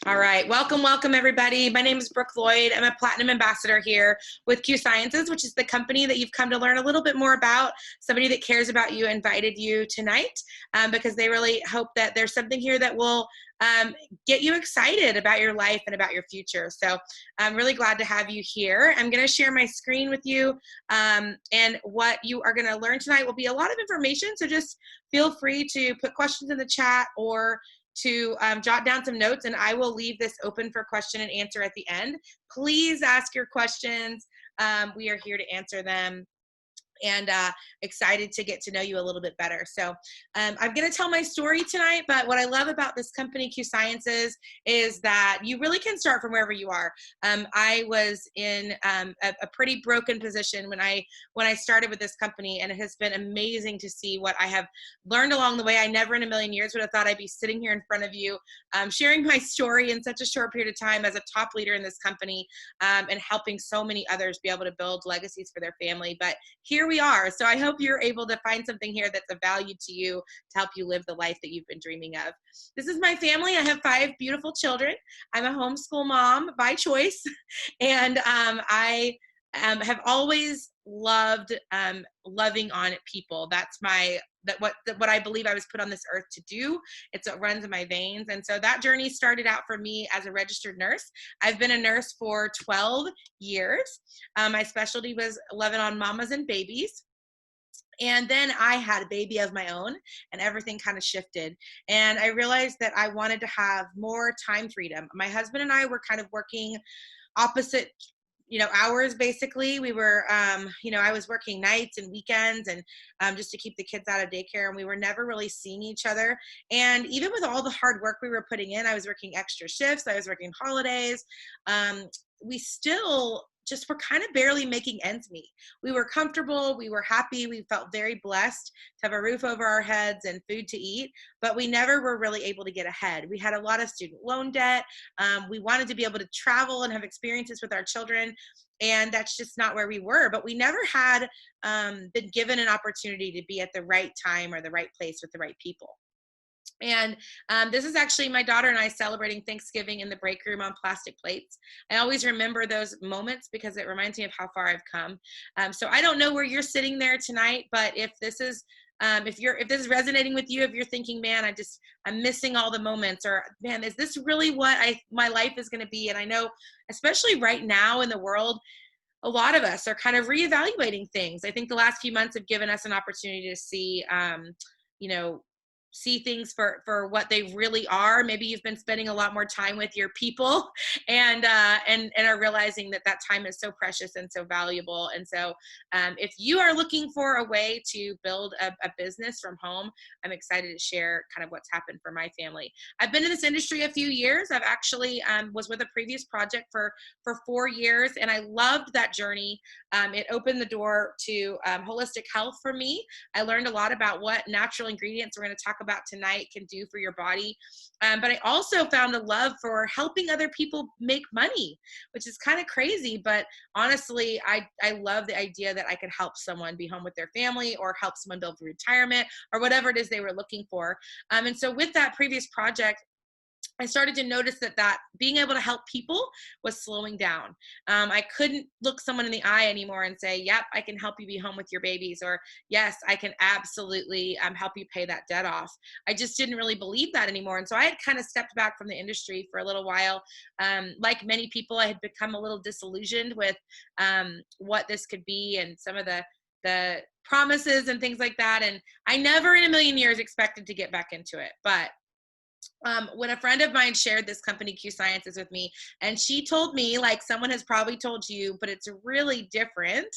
All right. Welcome, everybody. My name is Brooke Lloyd. I'm a Platinum Ambassador here with Q Sciences, which is the company that you've come to learn a little bit more about. Somebody that cares about you invited you tonight because they really hope that there's something here that will get you excited about your life and about your future. So I'm really glad to have you here. I'm going to share my screen with you. And what you are going to learn tonight will be a lot of information. So just feel free to put questions in the chat or to jot down some notes, and I will leave this open for question and answer at the end. Please ask your questions. We are here to answer them, and excited to get to know you a little bit better. So I'm going to tell my story tonight, but what I love about this company, Q Sciences, is that you really can start from wherever you are. I was in a pretty broken position when I started with this company, and it has been amazing to see what I have learned along the way. I never in a million years would have thought I'd be sitting here in front of you, sharing my story in such a short period of time as a top leader in this company, and helping so many others be able to build legacies for their family. But here we are. So I hope you're able to find something here that's of value to you to help you live the life that you've been dreaming of. This is my family. I have 5 beautiful children. I'm a homeschool mom by choice. And I have always loved loving on people. That's what I believe I was put on this earth to do. It runs in my veins. And so that journey started out for me as a registered nurse. I've been a nurse for 12 years. My specialty was loving on mamas and babies. And then I had a baby of my own, and everything kind of shifted. And I realized that I wanted to have more time freedom. My husband and I were kind of working opposite hours. Basically, we were I was working nights and weekends, and just to keep the kids out of daycare, and we were never really seeing each other. And even with all the hard work we were putting in, I was working extra shifts, I was working holidays, we still just were kind of barely making ends meet. We were comfortable, we were happy, we felt very blessed to have a roof over our heads and food to eat, but we never were really able to get ahead. We had a lot of student loan debt. We wanted to be able to travel and have experiences with our children, and that's just not where we were. But we never had been given an opportunity to be at the right time or the right place with the right people. And this is actually my daughter and I celebrating Thanksgiving in the break room on plastic plates. I always remember those moments because it reminds me of how far I've come. So I don't know where you're sitting there tonight, but if this is if this is resonating with you, if you're thinking, man, I'm missing all the moments, or man, is this really what my life is going to be? And I know, especially right now in the world, a lot of us are kind of reevaluating things. I think the last few months have given us an opportunity to see, see things for what they really are. Maybe you've been spending a lot more time with your people, and are realizing that time is so precious and so valuable. And so if you are looking for a way to build a business from home, I'm excited to share kind of what's happened for my family. I've been in this industry a few years. I've actually was with a previous project for 4 years, and I loved that journey. It opened the door to holistic health for me. I learned a lot about what natural ingredients we're going to talk about tonight can do for your body. But I also found a love for helping other people make money, which is kind of crazy. But honestly, I love the idea that I could help someone be home with their family, or help someone build retirement, or whatever it is they were looking for. And so with that previous project, I started to notice that being able to help people was slowing down. I couldn't look someone in the eye anymore and say, yep, I can help you be home with your babies, or yes, I can absolutely help you pay that debt off. I just didn't really believe that anymore. And so I had kind of stepped back from the industry for a little while. Like many people, I had become a little disillusioned with what this could be, and some of the promises and things like that. And I never in a million years expected to get back into it. But when a friend of mine shared this company, Q Sciences, with me, and she told me, like someone has probably told you, but it's really different,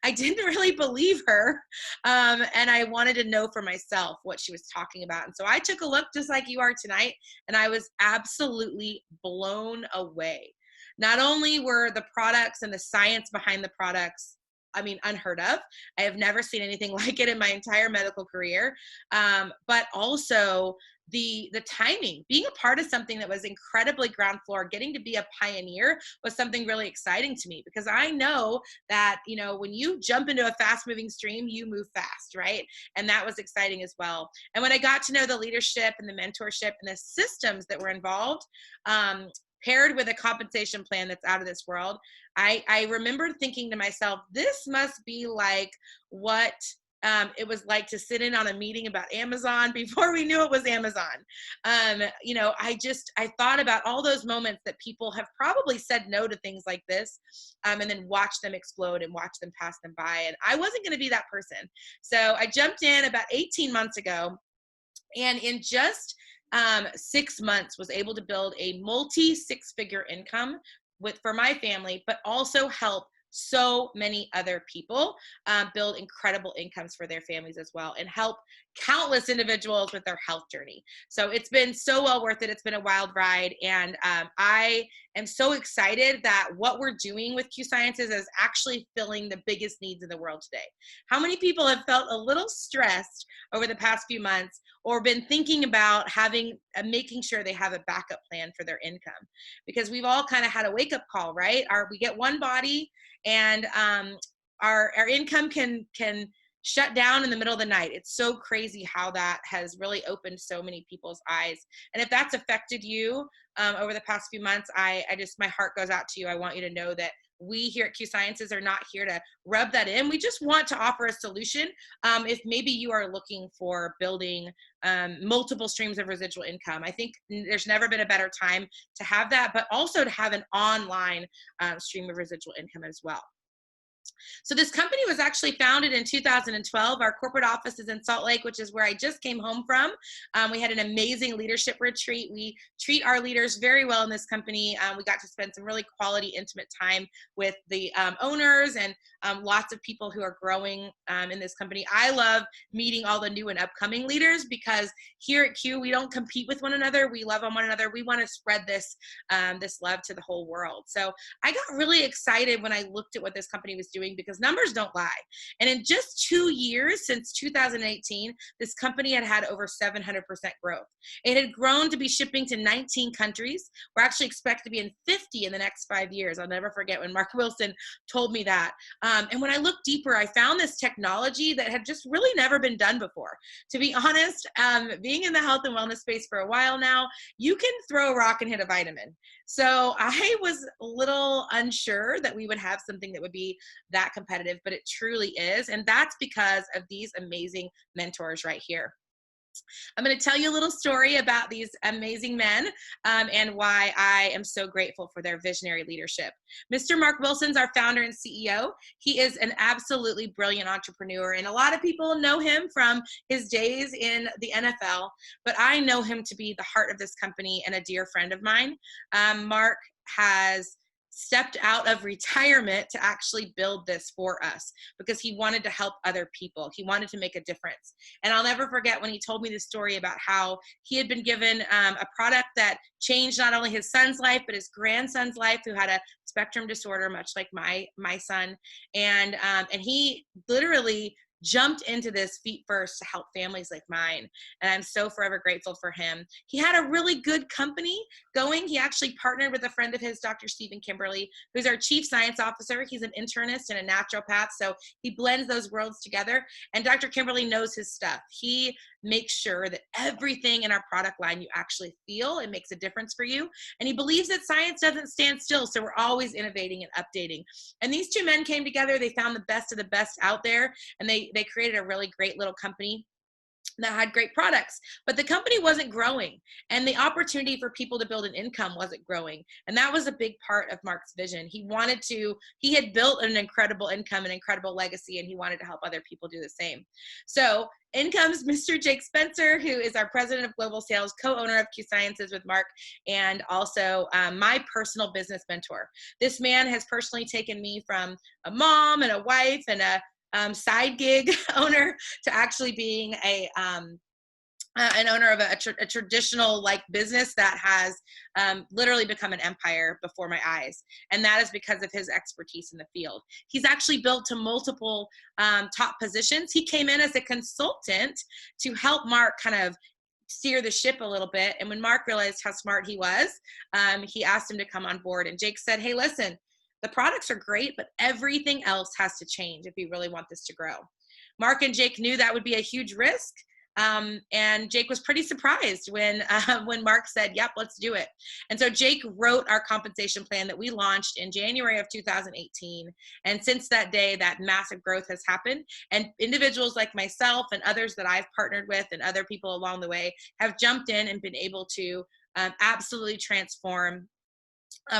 I didn't really believe her. And I wanted to know for myself what she was talking about. And so I took a look, just like you are tonight, and I was absolutely blown away. Not only were the products and the science behind the products, I mean, unheard of. I have never seen anything like it in my entire medical career. But also the timing, being a part of something that was incredibly ground floor, getting to be a pioneer was something really exciting to me, because I know that, you know, when you jump into a fast moving stream, you move fast, right? And that was exciting as well. And when I got to know the leadership and the mentorship and the systems that were involved, paired with a compensation plan that's out of this world, I remember thinking to myself, this must be like what it was like to sit in on a meeting about Amazon before we knew it was Amazon. You know, I thought about all those moments that people have probably said no to things like this, and then watch them explode and watch them pass them by. And I wasn't going to be that person. So I jumped in about 18 months ago, and in just 6 months was able to build a multi six-figure income for my family, but also help so many other people build incredible incomes for their families as well, and help countless individuals with their health journey. So it's been so well worth it. It's been a wild ride. And I am so excited that what we're doing with Q Sciences is actually filling the biggest needs in the world today. How many people have felt a little stressed over the past few months, or been thinking about making sure they have a backup plan for their income? Because we've all kind of had a wake-up call, right? We get one body, and our income can shut down in the middle of the night. It's so crazy how that has really opened so many people's eyes. And if that's affected you over the past few months, my heart goes out to you. I want you to know that we here at Q Sciences are not here to rub that in. We just want to offer a solution. If maybe you are looking for building multiple streams of residual income, I think there's never been a better time to have that, but also to have an online stream of residual income as well. So this company was actually founded in 2012. Our corporate office is in Salt Lake, which is where I just came home from. We had an amazing leadership retreat. We treat our leaders very well in this company. We got to spend some really quality, intimate time with the owners and lots of people who are growing in this company. I love meeting all the new and upcoming leaders, because here at Q, we don't compete with one another. We love on one another. We want to spread this love to the whole world. So I got really excited when I looked at what this company was doing, because numbers don't lie. And in just 2 years, since 2018, this company had over 700% growth. It had grown to be shipping to 19 countries. We're actually expected to be in 50 in the next 5 years. I'll never forget when Mark Wilson told me that. And when I looked deeper, I found this technology that had just really never been done before. To be honest, being in the health and wellness space for a while now, you can throw a rock and hit a vitamin. So I was a little unsure that we would have something that would be that competitive, but it truly is. And that's because of these amazing mentors right here. I'm going to tell you a little story about these amazing men and why I am so grateful for their visionary leadership. Mr. Mark Wilson's our founder and CEO. He is an absolutely brilliant entrepreneur, and a lot of people know him from his days in the NFL, but I know him to be the heart of this company and a dear friend of mine. Mark has stepped out of retirement to actually build this for us, because he wanted to help other people. He wanted to make a difference. And I'll never forget when he told me the story about how he had been given a product that changed not only his son's life, but his grandson's life, who had a spectrum disorder, much like my son. And he literally jumped into this feet first to help families like mine. And I'm so forever grateful for him. He had a really good company going. He actually partnered with a friend of his, Dr. Stephen Kimberly, who's our chief science officer. He's an internist and a naturopath. So he blends those worlds together. And Dr. Kimberly knows his stuff. He makes sure that everything in our product line you actually feel it makes a difference for you. And he believes that science doesn't stand still. So we're always innovating and updating. And these two men came together. They found the best of the best out there. And they created a really great little company that had great products, but the company wasn't growing, and the opportunity for people to build an income wasn't growing. And that was a big part of Mark's vision. He had built an incredible income, an incredible legacy, and he wanted to help other people do the same. So in comes Mr. Jake Spencer, who is our president of global sales, co-owner of Q Sciences with Mark, and also my personal business mentor. This man has personally taken me from a mom and a wife and a side gig owner to actually being an owner of a traditional like business that has literally become an empire before my eyes. And that is because of his expertise in the field. He's actually built to multiple top positions. He came in as a consultant to help Mark kind of steer the ship a little bit. And when Mark realized how smart he was, he asked him to come on board. And Jake said, hey, listen, the products are great, but everything else has to change if we really want this to grow. Mark and Jake knew that would be a huge risk. And Jake was pretty surprised when Mark said, yep, let's do it. And so Jake wrote our compensation plan that we launched in January of 2018. And since that day, that massive growth has happened. And individuals like myself and others that I've partnered with and other people along the way have jumped in and been able to absolutely transform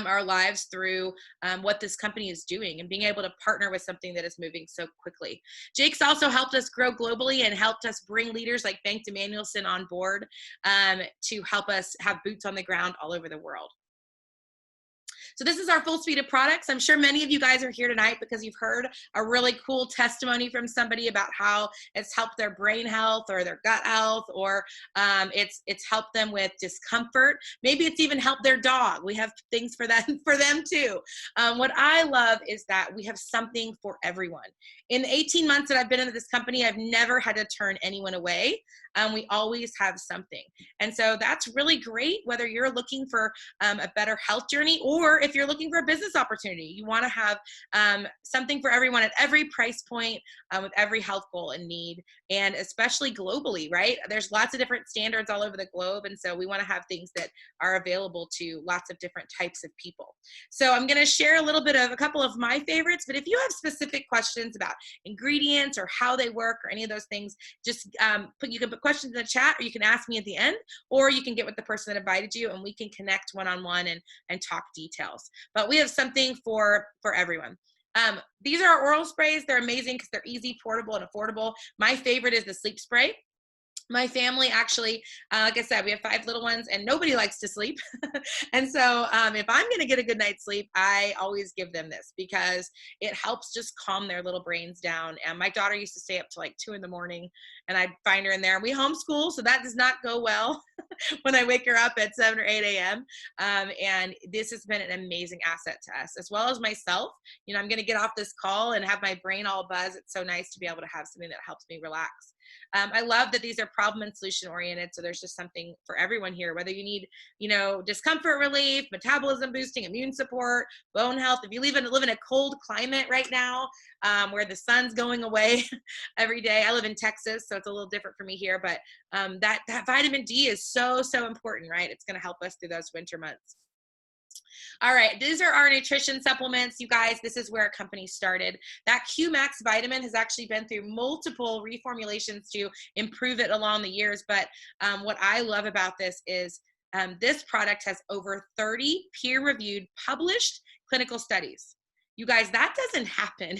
our lives through what this company is doing and being able to partner with something that is moving so quickly. Jake's also helped us grow globally and helped us bring leaders like Bengt Emanuelson on board to help us have boots on the ground all over the world. So this is our full suite of products. I'm sure many of you guys are here tonight because you've heard a really cool testimony from somebody about how it's helped their brain health or their gut health, or it's helped them with discomfort. Maybe it's even helped their dog. We have things for that for them too. What I love is that we have something for everyone. In the 18 months that I've been in this company, I've never had to turn anyone away. We always have something. And so that's really great, whether you're looking for a better health journey, or if you're looking for a business opportunity. You want to have something for everyone at every price point, with every health goal and need, and especially globally, right? There's lots of different standards all over the globe. And so we want to have things that are available to lots of different types of people. So I'm going to share a couple of my favorites, but if you have specific questions about ingredients or how they work or any of those things, just you can put questions in the chat, or you can ask me at the end, or you can get with the person that invited you and we can connect one-on-one and talk details. But we have something for everyone. These are our oral sprays. They're amazing because they're easy, portable, and affordable. My favorite is the sleep spray. My family actually, like I said, we have 5 little ones and nobody likes to sleep. And so if I'm going to get a good night's sleep, I always give them this because it helps just calm their little brains down. And my daughter used to stay up to like 2 in the morning and I'd find her in there. And we homeschool, so that does not go well when I wake her up at 7 or 8 a.m. And this has been an amazing asset to us, as well as myself. You know, I'm going to get off this call and have my brain all buzz. It's so nice to be able to have something that helps me relax. I love that these are problem and solution oriented. So there's just something for everyone here, whether you need, discomfort relief, metabolism boosting, immune support, bone health. If you live in a cold climate right now, where the sun's going away every day. I live in Texas, so it's a little different for me here, but that vitamin D is so important, right? It's going to help us through those winter months. All right, these are our nutrition supplements. You guys, this is where our company started. That Q-Max vitamin has actually been through multiple reformulations to improve it along the years. But what I love about this is this product has over 30 peer-reviewed, published clinical studies. You guys, that doesn't happen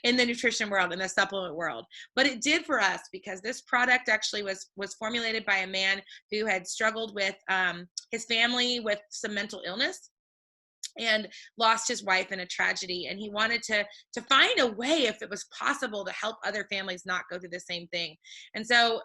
in the nutrition world, in the supplement world, but it did for us because this product actually was formulated by a man who had struggled with his family with some mental illness and lost his wife in a tragedy. And he wanted to find a way, if it was possible, to help other families not go through the same thing. And so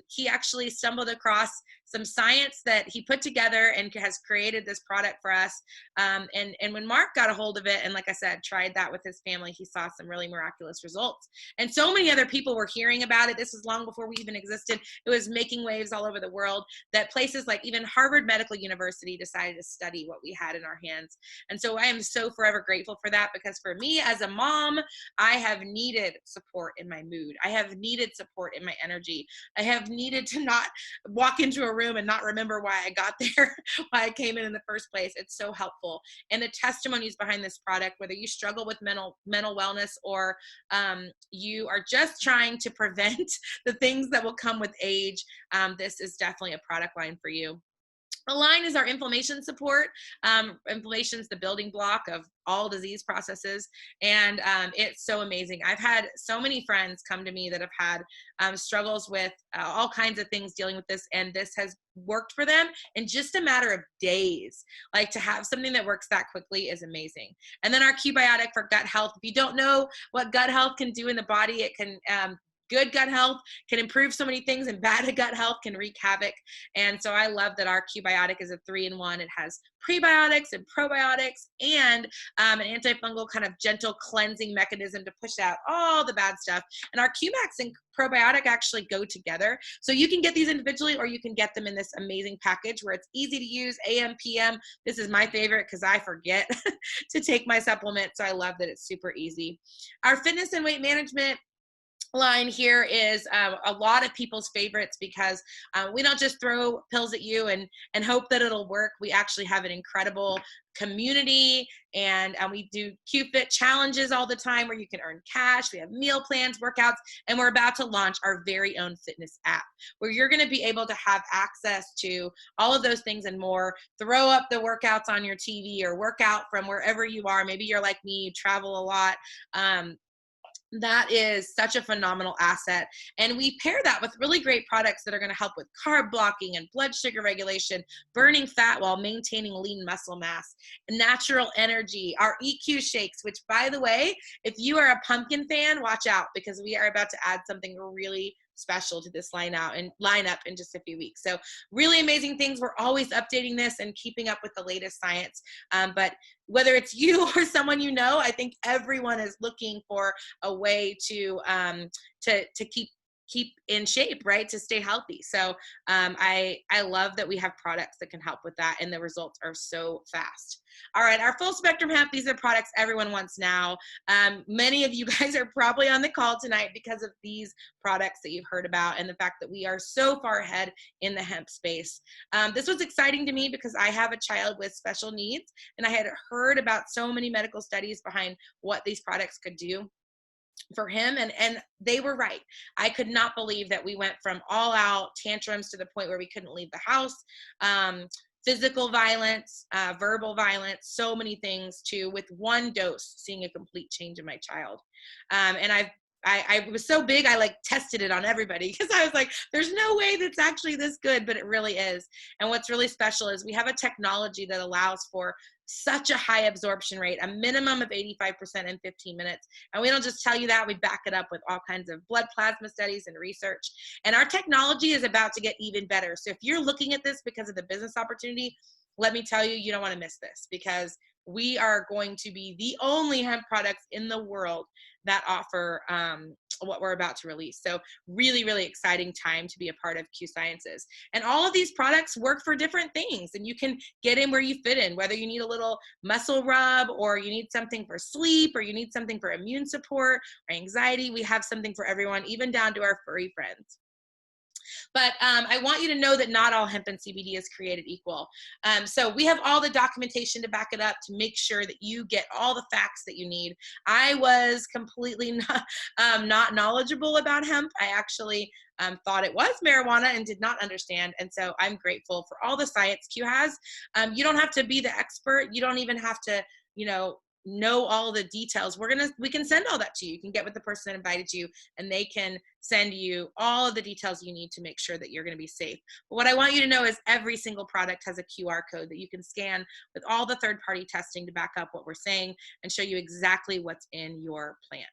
he actually stumbled across some science that he put together and has created this product for us. And when Mark got a hold of it, and like I said, tried that with his family, he saw some really miraculous results. And so many other people were hearing about it. This was long before we even existed. It was making waves all over the world, that places like even Harvard Medical University decided to study what we had in our hands. And so I am so forever grateful for that, because for me as a mom, I have needed support in my mood. I have needed support in my energy. I have needed to not walk into a room and not remember why I got there, why I came in the first place. It's so helpful. And the testimonies behind this product, whether you struggle with mental wellness or you are just trying to prevent the things that will come with age, this is definitely a product line for you. Align is our inflammation support. Inflammation is the building block of all disease processes, and it's so amazing. I've had so many friends come to me that have had struggles with all kinds of things dealing with this, and this has worked for them in just a matter of days. Like, to have something that works that quickly is amazing. And then our QBiotic for gut health. If you don't know what gut health can do in the body, it can good gut health can improve so many things, and bad gut health can wreak havoc. And so I love that our Qbiotic is a 3-in-1. It has prebiotics and probiotics and an antifungal kind of gentle cleansing mechanism to push out all the bad stuff. And our Qmax and probiotic actually go together. So you can get these individually, or you can get them in this amazing package where it's easy to use, AM, PM. This is my favorite because I forget to take my supplement. So I love that it's super easy. Our fitness and weight management line here is a lot of people's favorites because we don't just throw pills at you and hope that it'll work. We actually have an incredible community, and we do QFit challenges all the time where you can earn cash. We have meal plans, workouts, and we're about to launch our very own fitness app where you're going to be able to have access to all of those things and more. Throw up the workouts on your TV or work out from wherever you are. Maybe you're like me, you travel a lot. That is such a phenomenal asset. And we pair that with really great products that are going to help with carb blocking and blood sugar regulation, burning fat while maintaining lean muscle mass, natural energy, our EQ shakes, which, by the way, if you are a pumpkin fan, watch out because we are about to add something really special to this lineup in just a few weeks. So really amazing things. We're always updating this and keeping up with the latest science. But whether it's you or someone you know, I think everyone is looking for a way to keep in shape, right? To stay healthy. So I love that we have products that can help with that, and the results are so fast. All right, our full spectrum hemp, these are products everyone wants now. Many of you guys are probably on the call tonight because of these products that you've heard about and the fact that we are so far ahead in the hemp space. This was exciting to me because I have a child with special needs, and I had heard about so many medical studies behind what these products could do for him, and they were right. I could not believe that we went from all out tantrums to the point where we couldn't leave the house, physical violence, verbal violence, so many things, to with one dose seeing a complete change in my child. And I was so big, I like tested it on everybody because I was like, there's no way that's actually this good, but it really is. And what's really special is we have a technology that allows for such a high absorption rate, a minimum of 85% in 15 minutes. And we don't just tell you that, we back it up with all kinds of blood plasma studies and research. And our technology is about to get even better. So if you're looking at this because of the business opportunity, let me tell you, you don't want to miss this, because we are going to be the only hemp products in the world that offer what we're about to release. So really, really exciting time to be a part of Q Sciences. And all of these products work for different things, and you can get in where you fit in, whether you need a little muscle rub, or you need something for sleep, or you need something for immune support or anxiety. We have something for everyone, even down to our furry friends. But I want you to know that not all hemp and CBD is created equal. So we have all the documentation to back it up to make sure that you get all the facts that you need. I was completely not knowledgeable about hemp. I actually thought it was marijuana and did not understand. And so I'm grateful for all the science Q has. You don't have to be the expert. You don't even have to, know all the details. We can send all that to you. You can get with the person that invited you, and they can send you all of the details you need to make sure that you're going to be safe. But what I want you to know is every single product has a QR code that you can scan with all the third-party testing to back up what we're saying and show you exactly what's in your plant.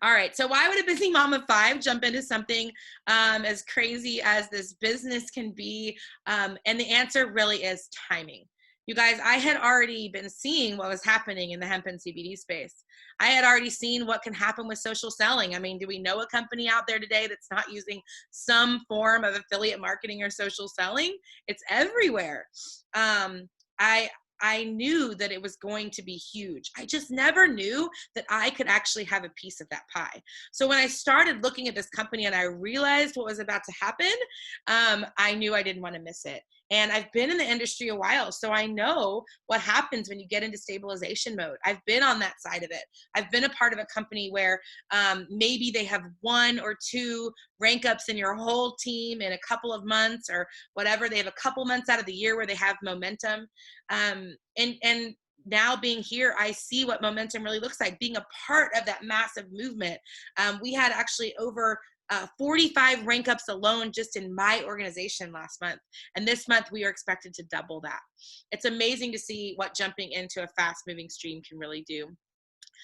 All right, so why would a busy mom of 5 jump into something as crazy as this business can be? And the answer really is timing. You guys, I had already been seeing what was happening in the hemp and CBD space. I had already seen what can happen with social selling. I mean, do we know a company out there today that's not using some form of affiliate marketing or social selling? It's everywhere. I knew that it was going to be huge. I just never knew that I could actually have a piece of that pie. So when I started looking at this company and I realized what was about to happen, I knew I didn't want to miss it. And I've been in the industry a while, so I know what happens when you get into stabilization mode. I've been on that side of it. I've been a part of a company where maybe they have 1 or 2 rank ups in your whole team in a couple of months or whatever. They have a couple months out of the year where they have momentum. And now being here, I see what momentum really looks like, being a part of that massive movement. We had actually over 45 rank ups alone just in my organization last month. And this month we are expected to double that. It's amazing to see what jumping into a fast moving stream can really do.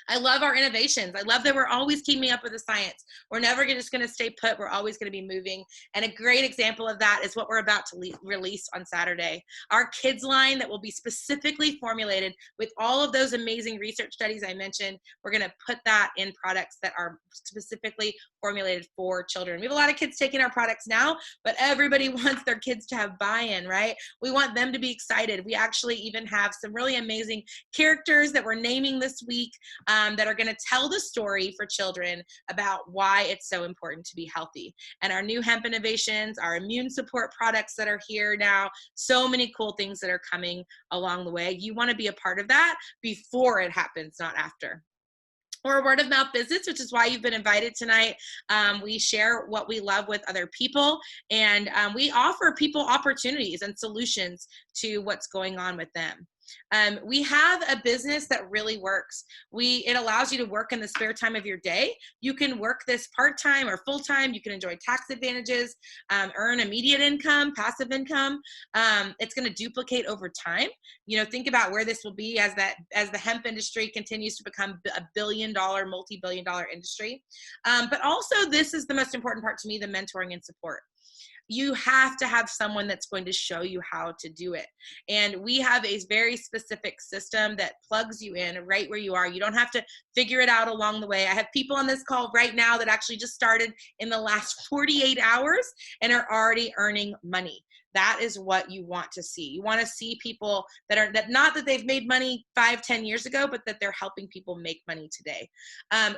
I love our innovations. I love that we're always keeping up with the science. We're never just going to stay put. We're always going to be moving. And a great example of that is what we're about to release on Saturday. Our kids line that will be specifically formulated with all of those amazing research studies I mentioned. We're going to put that in products that are specifically formulated for children. We have a lot of kids taking our products now, but everybody wants their kids to have buy-in, right? We want them to be excited. We actually even have some really amazing characters that we're naming this week that are going to tell the story for children about why it's so important to be healthy. And our new hemp innovations, our immune support products that are here now, so many cool things that are coming along the way. You want to be a part of that before it happens, not after. Or word of mouth business, which is why you've been invited tonight. We share what we love with other people, and we offer people opportunities and solutions to what's going on with them. We have a business that really works. It allows you to work in the spare time of your day. You can work this part-time or full-time. You can enjoy tax advantages, earn immediate income, passive income. It's going to duplicate over time. You know, think about where this will be as the hemp industry continues to become a billion-dollar, multi-billion-dollar industry. But also, this is the most important part to me, the mentoring and support. You have to have someone that's going to show you how to do it. And we have a very specific system that plugs you in right where you are. You don't have to figure it out along the way. I have people on this call right now that actually just started in the last 48 hours and are already earning money. That is what you want to see. You want to see people that not that they've made money 5-10 years ago, but that they're helping people make money today.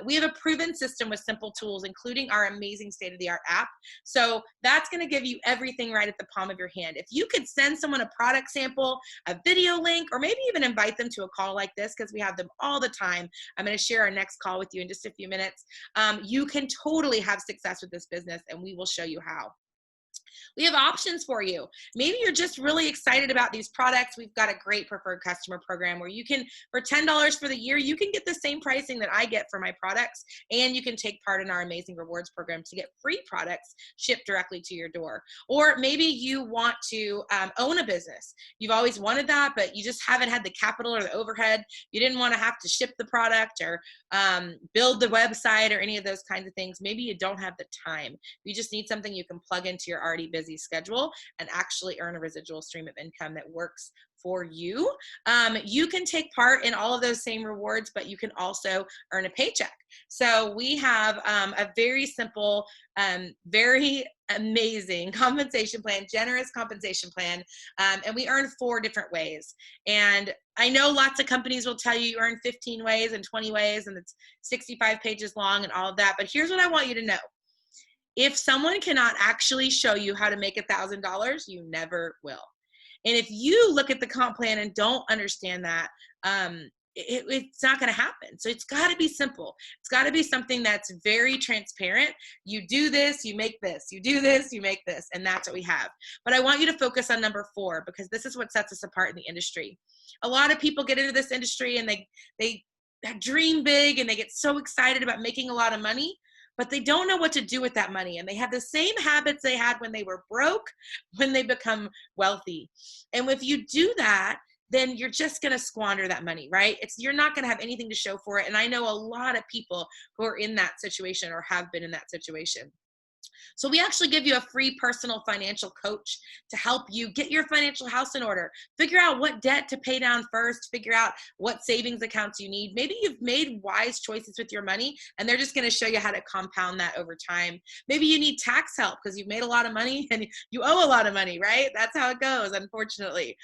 We have a proven system with simple tools, including our amazing state-of-the-art app. So that's going to give you everything right at the palm of your hand. If you could send someone a product sample, a video link, or maybe even invite them to a call like this, because we have them all the time. I'm going to share our next call with you in just a few minutes. You can totally have success with this business, and we will show you how. We have options for you. Maybe you're just really excited about these products. We've got a great preferred customer program where you can, for $10 for the year, you can get the same pricing that I get for my products, and you can take part in our amazing rewards program to get free products shipped directly to your door. Or maybe you want to own a business. You've always wanted that, but you just haven't had the capital or the overhead. You didn't want to have to ship the product or build the website or any of those kinds of things. Maybe you don't have the time. You just need something you can plug into your already busy schedule and actually earn a residual stream of income that works for you. You can take part in all of those same rewards, but you can also earn a paycheck. So we have a very simple, very amazing compensation plan, generous compensation plan, and we earn 4 different ways. And I know lots of companies will tell you earn 15 ways and 20 ways, and it's 65 pages long and all of that. But here's what I want you to know. If someone cannot actually show you how to make $1,000, you never will. And if you look at the comp plan and don't understand that, it's not going to happen. So it's got to be simple. It's got to be something that's very transparent. You do this, you make this. You do this, you make this. And that's what we have. But I want you to focus on number 4, because this is what sets us apart in the industry. A lot of people get into this industry and they dream big and they get so excited about making a lot of money, but they don't know what to do with that money. And they have the same habits they had when they were broke, when they become wealthy. And if you do that, then you're just going to squander that money, right? You're not going to have anything to show for it. And I know a lot of people who are in that situation or have been in that situation. So we actually give you a free personal financial coach to help you get your financial house in order, figure out what debt to pay down first, figure out what savings accounts you need. Maybe you've made wise choices with your money and they're just going to show you how to compound that over time. Maybe you need tax help because you've made a lot of money and you owe a lot of money, right? That's how it goes, unfortunately.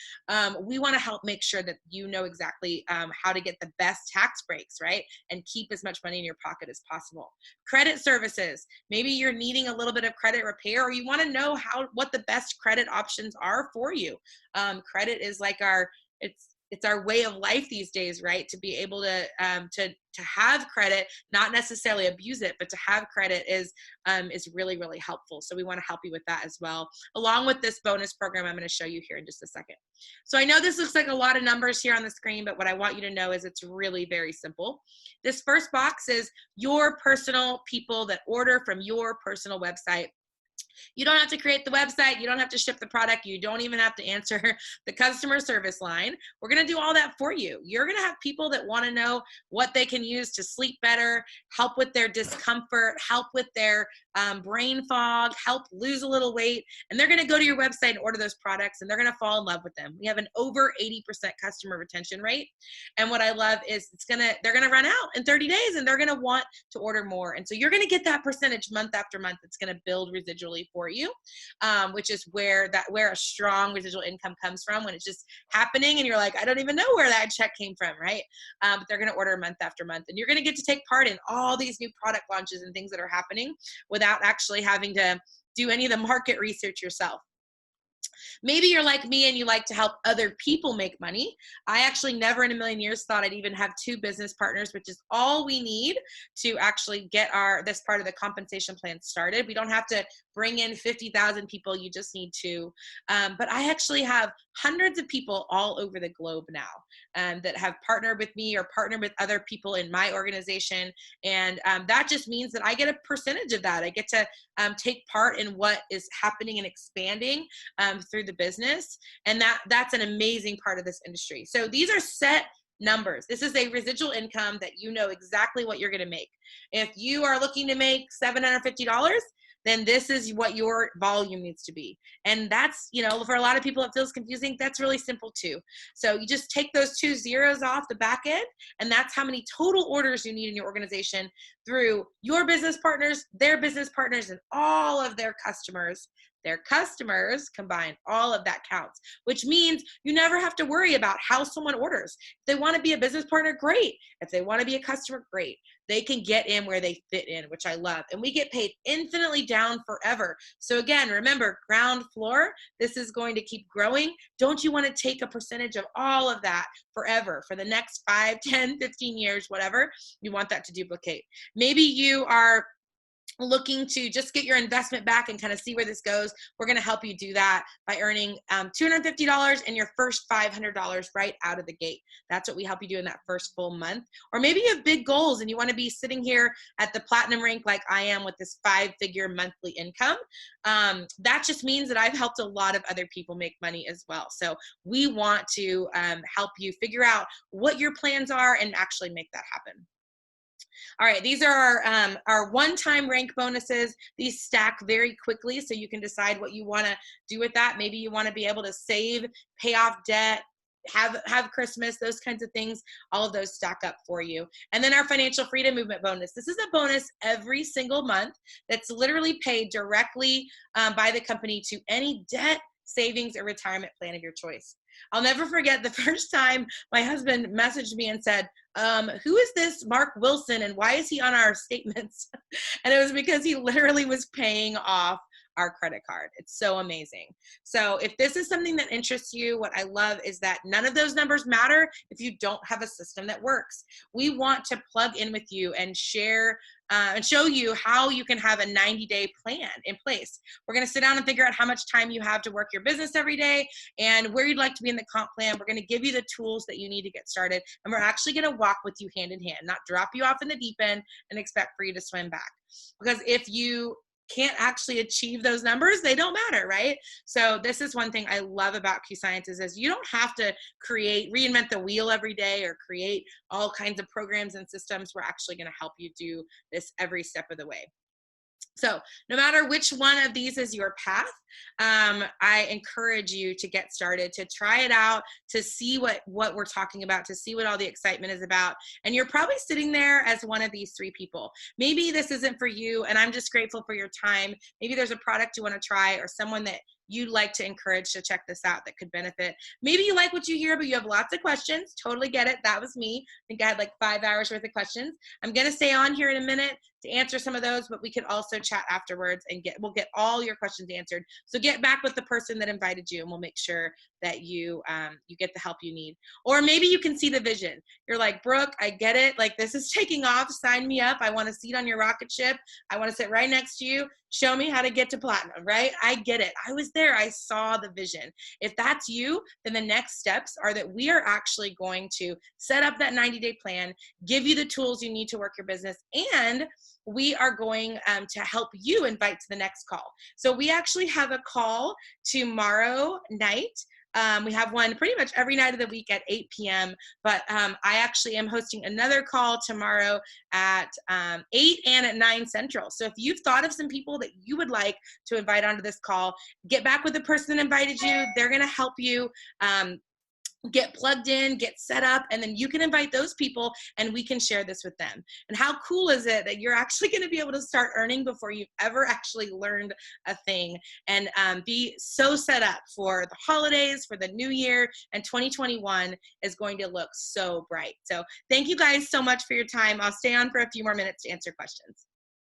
We want to help make sure that you know exactly how to get the best tax breaks, right? And keep as much money in your pocket as possible. Credit services. Maybe you're needing a little bit of credit repair, or you want to know what the best credit options are for you. Credit is like it's our way of life these days, right? To be able to have credit, not necessarily abuse it, but to have credit is really, really helpful. So we want to help you with that as well, along with this bonus program I'm going to show you here in just a second. So I know this looks like a lot of numbers here on the screen, but what I want you to know is it's really very simple. This first box is your personal people that order from your personal website. You don't have to create the website. You don't have to ship the product. You don't even have to answer the customer service line. We're going to do all that for you. You're going to have people that want to know what they can use to sleep better, help with their discomfort, help with their brain fog, help lose a little weight. And they're going to go to your website and order those products, and they're going to fall in love with them. We have an over 80% customer retention rate. And what I love is they're going to run out in 30 days, and they're going to want to order more. And so you're going to get that percentage month after month. It's going to build residually for you, which is where a strong residual income comes from, when it's just happening and you're like, I don't even know where that check came from, right? But they're going to order month after month, and you're going to get to take part in all these new product launches and things that are happening without actually having to do any of the market research yourself. Maybe you're like me and you like to help other people make money. I actually never in a million years thought I'd even have 2 business partners, which is all we need to actually get this part of the compensation plan started. We don't have to bring in 50,000 people. You just need 2. But I actually have hundreds of people all over the globe now that have partnered with me or partnered with other people in my organization. And that just means that I get a percentage of that. I get to take part in what is happening and expanding through the business. And that's an amazing part of this industry. So these are set numbers. This is a residual income that you know exactly what you're going to make. If you are looking to make $750, then this is what your volume needs to be. And that's, for a lot of people, it feels confusing. That's really simple too. So you just take those 2 zeros off the back end, and that's how many total orders you need in your organization through your business partners, their business partners, and all of their customers. Their customers combined, all of that counts, which means you never have to worry about how someone orders. If they want to be a business partner, great. If they want to be a customer, great. They can get in where they fit in, which I love. And we get paid infinitely down forever. So again, remember, ground floor, this is going to keep growing. Don't you want to take a percentage of all of that forever for the next 5, 10, 15 years, whatever? You want that to duplicate. Maybe you are looking to just get your investment back and kind of see where this goes. We're going to help you do that by earning $250 and your first $500 right out of the gate. That's what we help you do in that first full month. Or maybe you have big goals and you want to be sitting here at the platinum rank like I am with this 5-figure monthly income. That just means that I've helped a lot of other people make money as well. So we want to help you figure out what your plans are and actually make that happen. All right, these are our one-time rank bonuses. These stack very quickly, so you can decide what you want to do with that. Maybe you want to be able to save, pay off debt, have Christmas, those kinds of things. All of those stack up for you. And then our financial freedom movement bonus. This is a bonus every single month that's literally paid directly by the company to any debt, savings, or retirement plan of your choice. I'll never forget the first time my husband messaged me and said, who is this Mark Wilson and why is he on our statements? And it was because he literally was paying off our credit card. It's so amazing. So if this is something that interests you, what I love is that none of those numbers matter if you don't have a system that works. We want to plug in with you and share and show you how you can have a 90-day plan in place. We're going to sit down and figure out how much time you have to work your business every day and where you'd like to be in the comp plan. We're going to give you the tools that you need to get started. And we're actually going to walk with you hand in hand, not drop you off in the deep end and expect for you to swim back. Because if you can't actually achieve those numbers, they don't matter, right? So this is one thing I love about Q Sciences is you don't have to reinvent the wheel every day or create all kinds of programs and systems. We're actually going to help you do this every step of the way. So no matter which one of these is your path, I encourage you to get started, to try it out, to see what we're talking about, to see what all the excitement is about. And you're probably sitting there as one of these 3 people. Maybe this isn't for you, and I'm just grateful for your time. Maybe there's a product you want to try or someone that you'd like to encourage to check this out that could benefit. Maybe you like what you hear, but you have lots of questions. Totally get it. That was me. I think I had like 5 hours worth of questions. I'm going to stay on here in a minute to answer some of those, but we could also chat afterwards and we'll get all your questions answered. So get back with the person that invited you and we'll make sure that you get the help you need. Or maybe you can see the vision. You're like, Brooke, I get it. Like this is taking off. Sign me up. I want a seat on your rocket ship. I want to sit right next to you. Show me how to get to platinum, right? I get it. I was there. I saw the vision. If that's you, then the next steps are that we are actually going to set up that 90-day plan, give you the tools you need to work your business, and we are going to help you invite to the next call. So we actually have a call tomorrow night. We have one pretty much every night of the week at 8 p.m. But I actually am hosting another call tomorrow at 8 and at 9 Central. So if you've thought of some people that you would like to invite onto this call, get back with the person that invited you. They're going to help you get plugged in, get set up, and then you can invite those people and we can share this with them. And how cool is it that you're actually going to be able to start earning before you've ever actually learned a thing, and be so set up for the holidays, for the new year, and 2021 is going to look so bright. So thank you guys so much for your time. I'll stay on for a few more minutes to answer questions.